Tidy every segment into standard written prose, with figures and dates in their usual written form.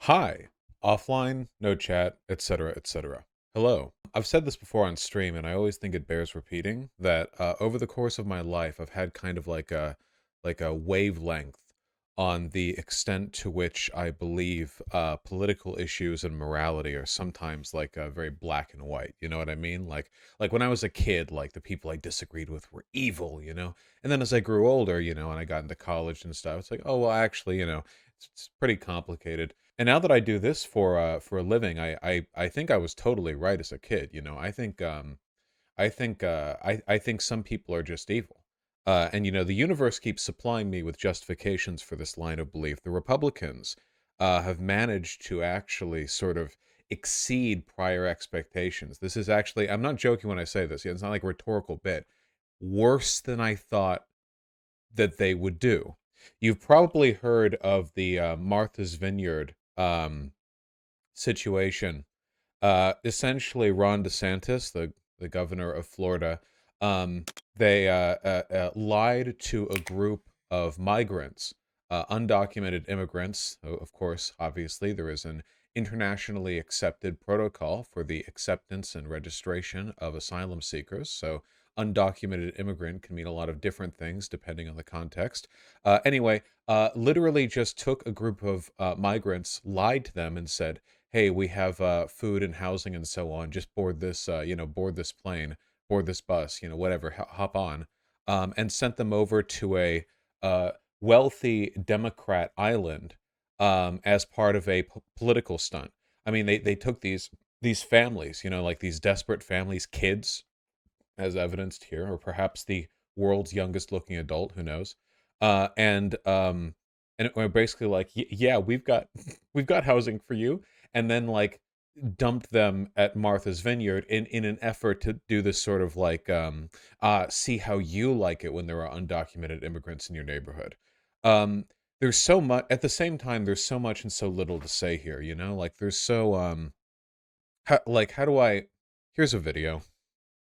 Hi, offline, no chat, etc., etc. Hello. I've said this before on stream, and I always think it bears repeating that over the course of my life, I've had kind of like a wavelength on the extent to which I believe political issues and morality are sometimes like very black and white. You know what I mean? Like when I was a kid, like the people I disagreed with were evil. And then as I grew older, and I got into college and stuff, it's like, oh well, actually, it's pretty complicated. And now that I do this for a living, I think I was totally right as a kid. I think some people are just evil. And the universe keeps supplying me with justifications for this line of belief. The Republicans have managed to actually sort of exceed prior expectations. This is actually, I'm not joking when I say this. It's not like a rhetorical bit. Worse than I thought that they would do. You've probably heard of the Martha's Vineyard situation. Essentially, Ron DeSantis, the governor of Florida, they lied to a group of migrants, undocumented immigrants. Of course, obviously, there is an internationally accepted protocol for the acceptance and registration of asylum seekers. So, undocumented immigrant can mean a lot of different things depending on the context. Anyway, literally just took a group of migrants, lied to them, and said, hey, we have food and housing and so on. Just board this, board this plane, board this bus, whatever, hop on, and sent them over to a uh, wealthy Democrat island as part of a political stunt. I mean, they took these families, like these desperate families, kids, as evidenced here, or perhaps the world's youngest looking adult, who knows? And we're basically like, yeah, we've got we've got housing for you, and then like dumped them at Martha's Vineyard in an effort to do this sort of like see how you like it when there are undocumented immigrants in your neighborhood. Um, there's so much at the same time. There's so much and so little to say here. Like there's so how do I? Here's a video.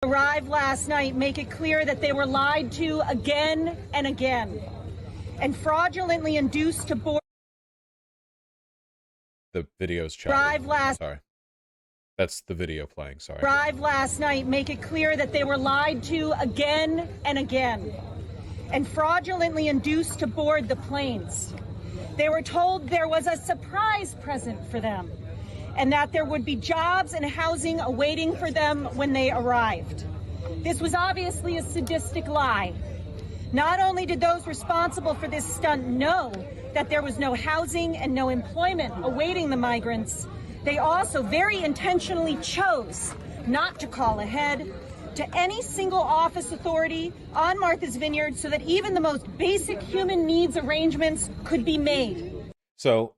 Arrived last night make it clear that they were lied to again and again and fraudulently induced to board. The video's choppy. Sorry. That's the video playing, sorry. Arrived last night make it clear that they were lied to again and again and fraudulently induced to board the planes. They were told there was a surprise present for them and that there would be jobs and housing awaiting for them when they arrived. This was obviously a sadistic lie. Not only did those responsible for this stunt know that there was no housing and no employment awaiting the migrants, they also very intentionally chose not to call ahead to any single office authority on Martha's Vineyard so that even the most basic human needs arrangements could be made. So,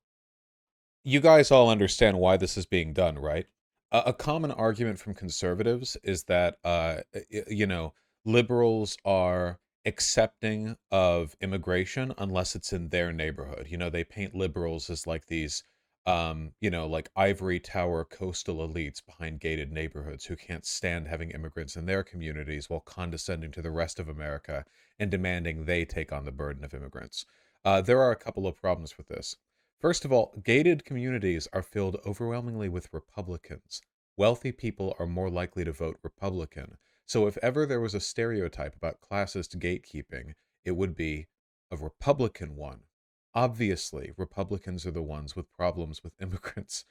you guys all understand why this is being done, right? A common argument from conservatives is that, liberals are accepting of immigration unless it's in their neighborhood. They paint liberals as like these, like ivory tower coastal elites behind gated neighborhoods who can't stand having immigrants in their communities while condescending to the rest of America and demanding they take on the burden of immigrants. There are a couple of problems with this. First of all, gated communities are filled overwhelmingly with Republicans. Wealthy people are more likely to vote Republican. So if ever there was a stereotype about classist gatekeeping, it would be a Republican one. Obviously, Republicans are the ones with problems with immigrants,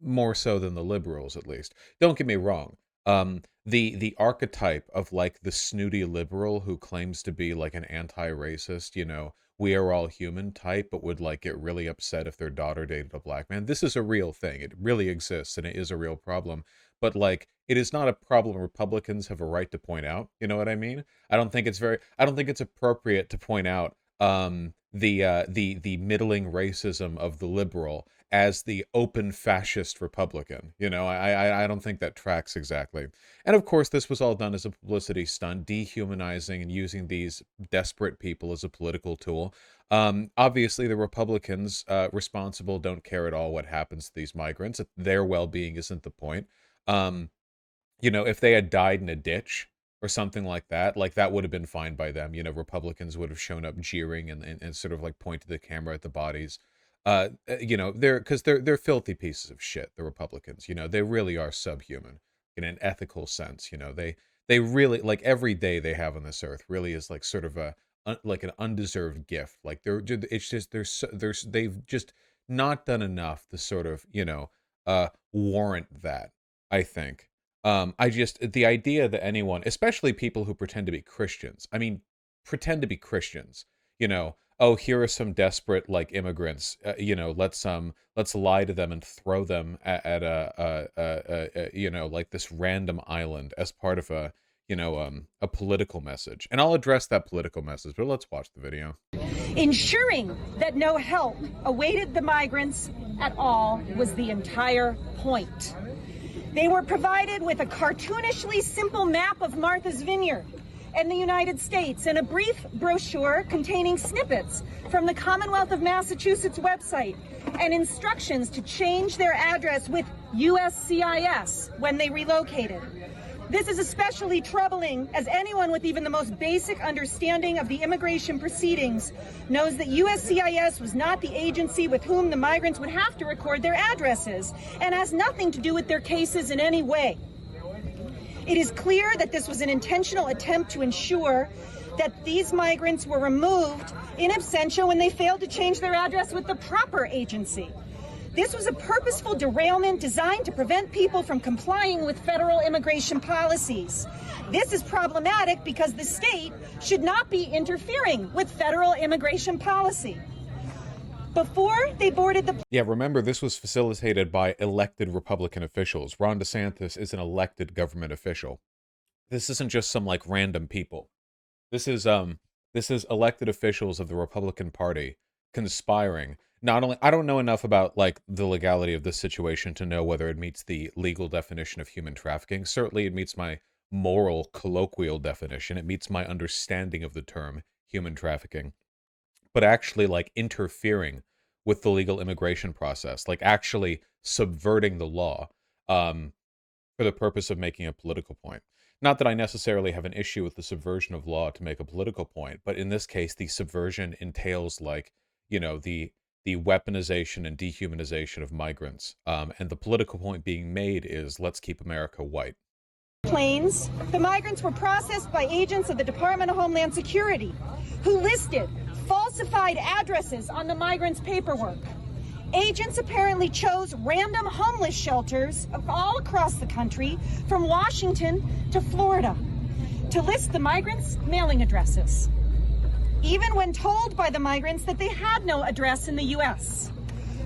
more so than the liberals, at least. Don't get me wrong. The archetype of like the snooty liberal who claims to be like an anti-racist, we are all human type, but would like get really upset if their daughter dated a black man. This is a real thing. It really exists, and it is a real problem. But like, it is not a problem Republicans have a right to point out. You know what I mean? I don't think it's appropriate to point out the middling racism of the liberal as the open fascist Republican. I don't think that tracks exactly. And of course, this was all done as a publicity stunt, dehumanizing and using these desperate people as a political tool. Obviously, the Republicans responsible don't care at all what happens to these migrants. Their well-being isn't the point. Um, if they had died in a ditch or something like that would have been fine by them. Republicans would have shown up jeering and sort of like point to the camera at the bodies. You know, they're filthy pieces of shit, the Republicans. You know, they really are subhuman in an ethical sense. You know, they really, like, every day they have on this earth really is like sort of like an undeserved gift. Like it's just they've just not done enough to sort of, you know, warrant that, I think. I just, the idea that anyone, especially people who pretend to be Christians, I mean, pretend to be Christians, you know, oh, here are some desperate, like, immigrants, you know, let's lie to them and throw them at you know, like, this random island as part of a, you know, a political message. And I'll address that political message, but let's watch the video. Ensuring that no help awaited the migrants at all was the entire point. They were provided with a cartoonishly simple map of Martha's Vineyard and the United States and a brief brochure containing snippets from the Commonwealth of Massachusetts website and instructions to change their address with USCIS when they relocated. This is especially troubling as anyone with even the most basic understanding of the immigration proceedings knows that USCIS was not the agency with whom the migrants would have to record their addresses and has nothing to do with their cases in any way. It is clear that this was an intentional attempt to ensure that these migrants were removed in absentia when they failed to change their address with the proper agency. This was a purposeful derailment designed to prevent people from complying with federal immigration policies. This is problematic because the state should not be interfering with federal immigration policy. Before they boarded the... Yeah, remember, this was facilitated by elected Republican officials. Ron DeSantis is an elected government official. This isn't just some, like, random people. This is elected officials of the Republican Party conspiring. Not only, I don't know enough about, like, the legality of this situation to know whether it meets the legal definition of human trafficking. Certainly it meets my moral colloquial definition. It meets my understanding of the term human trafficking. But actually, like, interfering with the legal immigration process, like actually subverting the law, for the purpose of making a political point. Not that I necessarily have an issue with the subversion of law to make a political point, but in this case, the subversion entails, like, you know, the weaponization and dehumanization of migrants. And the political point being made is, let's keep America white. Planes, the migrants were processed by agents of the Department of Homeland Security, who listed falsified addresses on the migrants' paperwork. Agents apparently chose random homeless shelters all across the country, from Washington to Florida, to list the migrants' mailing addresses, even when told by the migrants that they had no address in the U.S.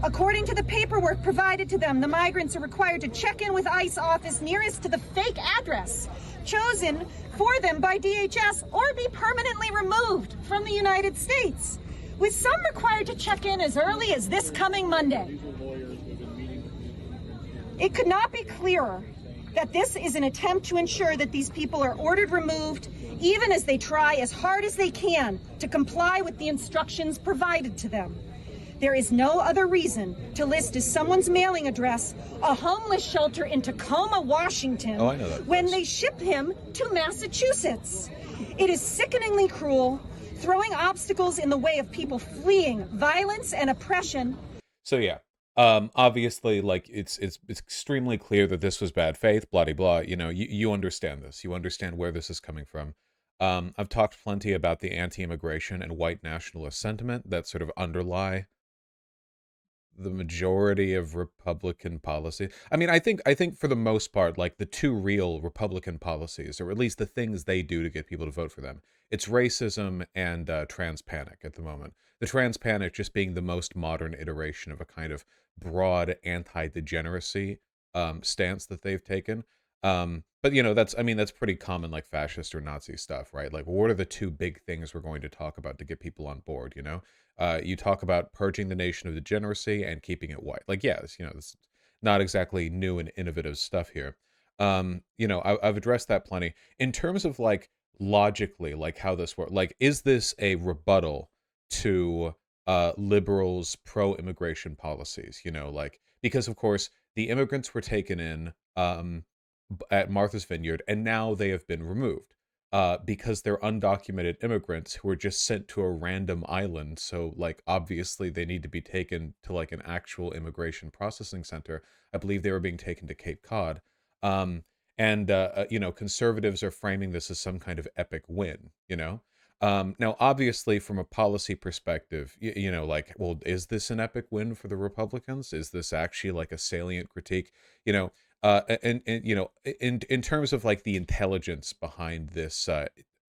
According to the paperwork provided to them, the migrants are required to check in with ICE office nearest to the fake address chosen for them by DHS or be permanently removed from the United States, with some required to check in as early as this coming Monday. It could not be clearer that this is an attempt to ensure that these people are ordered removed, even as they try as hard as they can to comply with the instructions provided to them. There is no other reason to list as someone's mailing address a homeless shelter in Tacoma, Washington, Oh, I know that when place. they ship him to Massachusetts. It is sickeningly cruel, throwing obstacles in the way of people fleeing violence and oppression. So yeah, obviously, like, it's extremely clear that this was bad faith, blah de blah. You know, you understand this. You understand where this is coming from. I've talked plenty about the anti-immigration and white nationalist sentiment that sort of underlie the majority of Republican policy. I mean, I think for the most part, like, the two real Republican policies, or at least the things they do to get people to vote for them, it's racism and trans panic at the moment. The trans panic just being the most modern iteration of a kind of broad anti-degeneracy stance that they've taken. But you know, that's, I mean, that's pretty common, like, fascist or Nazi stuff, right? Like, what are the two big things we're going to talk about to get people on board, you know? You talk about purging the nation of degeneracy and keeping it white. Like, yes, you know, it's not exactly new and innovative stuff here. You know, I've addressed that plenty. In terms of, like, logically, like, how this works, like, is this a rebuttal to liberals' pro-immigration policies? You know, like, because of course the immigrants were taken in at Martha's Vineyard, and now they have been removed. because they're undocumented immigrants who are just sent to a random island. So, like, obviously, they need to be taken to like an actual immigration processing center. I believe they were being taken to Cape Cod. Um, Conservatives are framing this as some kind of epic win, you know? Now, obviously, from a policy perspective, like, well, is this an epic win for the Republicans? Is this actually like a salient critique? You know, in terms of like the intelligence behind this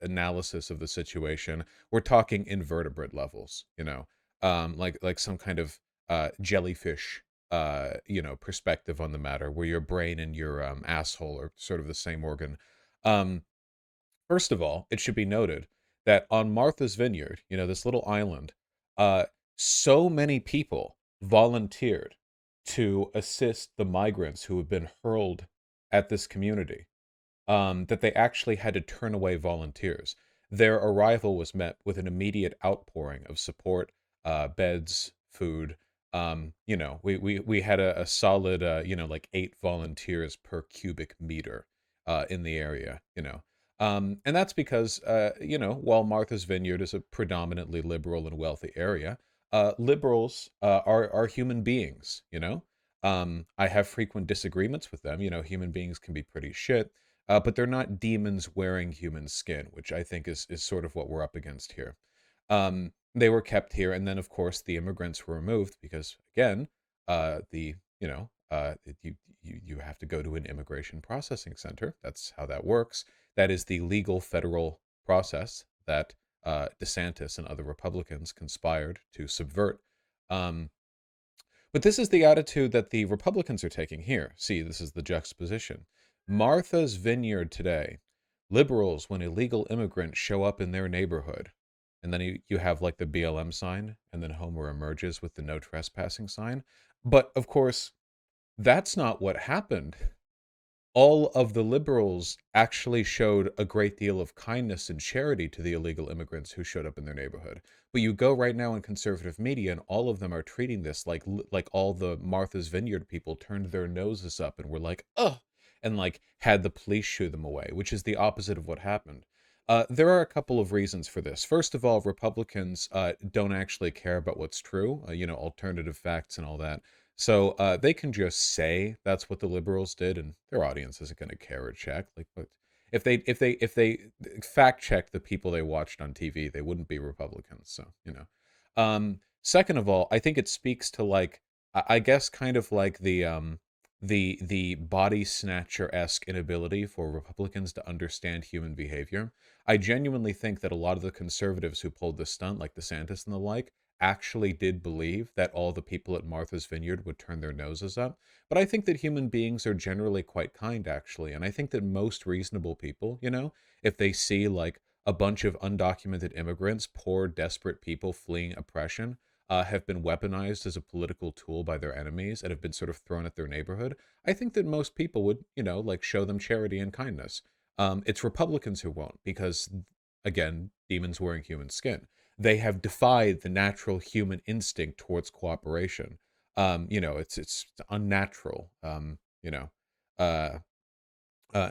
analysis of the situation, we're talking invertebrate levels, like some kind of jellyfish perspective on the matter, where your brain and your asshole are sort of the same organ. um First of all, it should be noted that on Martha's Vineyard, this little island, uh, so many people volunteered to assist the migrants who have been hurled at this community, that they actually had to turn away volunteers. Their arrival was met with an immediate outpouring of support, beds, food. We had a solid, like 8 volunteers per cubic meter in the area. And that's because, while Martha's Vineyard is a predominantly liberal and wealthy area, liberals are human beings. I have frequent disagreements with them. Human beings can be pretty shit, but they're not demons wearing human skin, which I think is sort of what we're up against here. They were kept here, and then of course the immigrants were removed because, again, the you have to go to an immigration processing center. That's how that works. That is the legal federal process that DeSantis and other Republicans conspired to subvert. Um, but this is the attitude that the Republicans are taking here. See, this is the juxtaposition. Martha's Vineyard today, liberals, when illegal immigrants show up in their neighborhood, and then you have like the BLM sign, and then Homer emerges with the no trespassing sign. But of course, that's not what happened. All of the liberals actually showed a great deal of kindness and charity to the illegal immigrants who showed up in their neighborhood. But you go right now in conservative media, and all of them are treating this like all the Martha's Vineyard people turned their noses up and were like, "Ugh," and like had the police shoo them away, which is the opposite of what happened. There are a couple of reasons for this. First of all, Republicans don't actually care about what's true, alternative facts and all that. So they can just say that's what the liberals did, and their audience isn't going to care or check. Like, but if they fact check the people they watched on TV, they wouldn't be Republicans. So second of all, I think it speaks to like I guess kind of like the body snatcher esque inability for Republicans to understand human behavior. I genuinely think that a lot of the conservatives who pulled this stunt, like DeSantis and the like, actually did believe that all the people at Martha's Vineyard would turn their noses up. But I think that human beings are generally quite kind, actually. And I think that most reasonable people, if they see like a bunch of undocumented immigrants, poor, desperate people fleeing oppression, have been weaponized as a political tool by their enemies and have been sort of thrown at their neighborhood, I think that most people would, like show them charity and kindness. It's Republicans who won't because, again, demons wearing human skin. They have defied the natural human instinct towards cooperation. It's unnatural. Uh,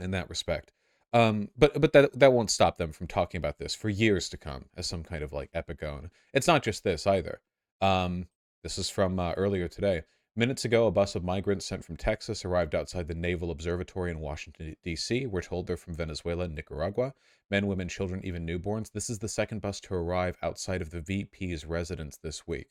in that respect. But that won't stop them from talking about this for years to come as some kind of like epigone. It's not just this either. This is from earlier today. Minutes ago, a bus of migrants sent from Texas arrived outside the Naval Observatory in Washington, D.C. We're told they're from Venezuela and Nicaragua. Men, women, children, even newborns. This is the second bus to arrive outside of the VP's residence this week.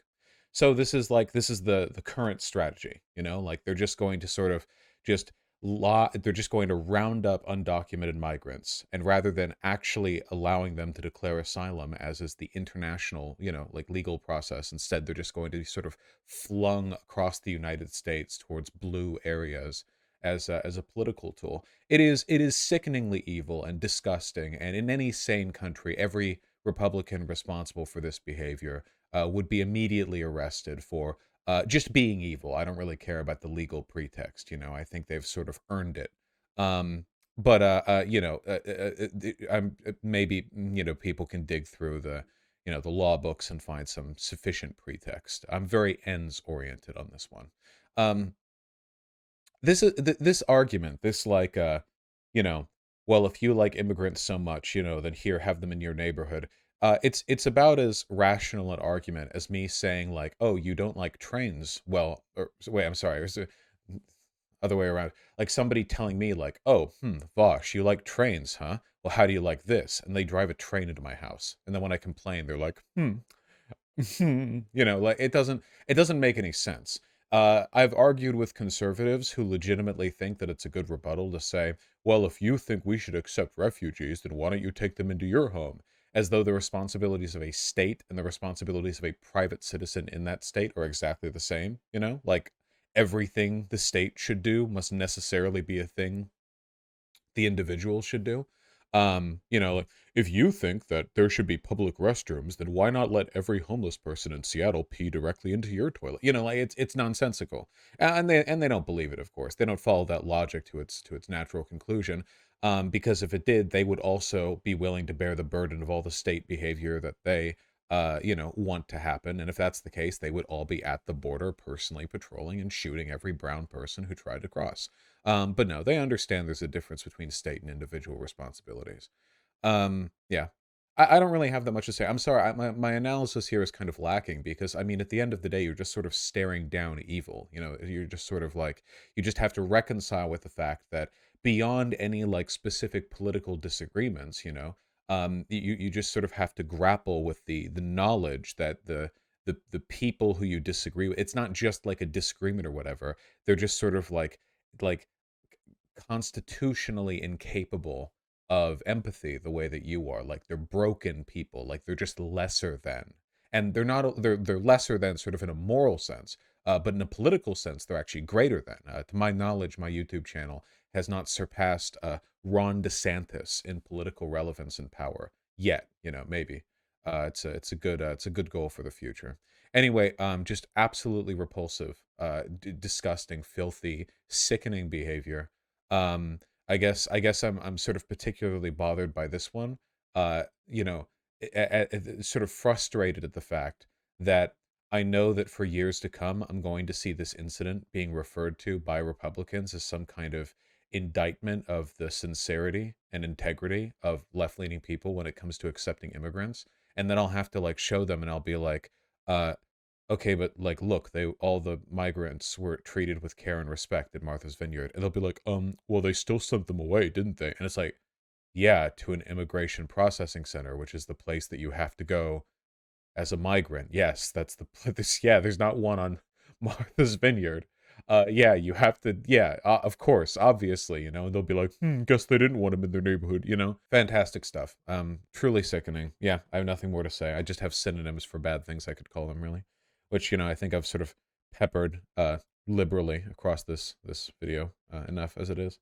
So this is the current strategy, like they're just going to sort of just they're just going to round up undocumented migrants, and rather than actually allowing them to declare asylum as is the international like legal process, instead they're just going to be sort of flung across the United States towards blue areas as a political tool. It is sickeningly evil and disgusting, and in any sane country every Republican responsible for this behavior would be immediately arrested for just being evil. I don't really care about the legal pretext. I think they've sort of earned it. But I'm maybe people can dig through the law books and find some sufficient pretext. I'm very ends oriented on this one. Um, this argument, this like you know well, if you like immigrants so much, then here, have them in your neighborhood. It's about as rational an argument as me saying like, oh, you don't like trains. Well, or wait, I'm sorry. Is it other way around? Like somebody telling me like, oh, Vosh, you like trains, huh? Well, how do you like this? And they drive a train into my house, and then when I complain, they're like, like it doesn't make any sense. I've argued with conservatives who legitimately think that it's a good rebuttal to say, well, if you think we should accept refugees, then why don't you take them into your home? As though the responsibilities of a state and the responsibilities of a private citizen in that state are exactly the same, like everything the state should do must necessarily be a thing the individual should do. Like if you think that there should be public restrooms, then why not let every homeless person in Seattle pee directly into your toilet? Like it's nonsensical, and they don't believe it. Of course, they don't follow that logic to its natural conclusion. Because if it did, they would also be willing to bear the burden of all the state behavior that they want to happen. And if that's the case, they would all be at the border personally patrolling and shooting every brown person who tried to cross. But no, they understand there's a difference between state and individual responsibilities. Yeah. I don't really have that much to say. I'm sorry. My analysis here is kind of lacking because, I mean, at the end of the day, you're just sort of staring down evil. You're just sort of like, you just have to reconcile with the fact that beyond any like specific political disagreements, you just sort of have to grapple with the knowledge that the people who you disagree with, it's not just like a disagreement or whatever. They're just sort of like constitutionally incapable of empathy the way that you are. Like they're broken people, like they're just lesser than. And they're lesser than sort of in a moral sense, but in a political sense they're actually greater than. To my knowledge, my YouTube channel has not surpassed Ron DeSantis in political relevance and power yet. Maybe it's a good goal for the future. Anyway, just absolutely repulsive, disgusting, filthy, sickening behavior. I guess I'm sort of particularly bothered by this one. You know, sort of frustrated at the fact that I know that for years to come, I'm going to see this incident being referred to by Republicans as some kind of indictment of the sincerity and integrity of left-leaning people when it comes to accepting immigrants. And then I'll have to like show them and I'll be like, uh, okay, but like, look, all the migrants were treated with care and respect at Martha's Vineyard, and they'll be like, well, they still sent them away, didn't they? And it's like, yeah, to an immigration processing center, which is the place that you have to go as a migrant. Yes, that's this. Yeah, there's not one on Martha's Vineyard. Yeah, you have to. Yeah, of course, obviously, and they'll be like, guess they didn't want him in their neighborhood. Fantastic stuff. Truly sickening. Yeah, I have nothing more to say. I just have synonyms for bad things I could call them, really, which I think I've sort of peppered liberally across this video enough as it is.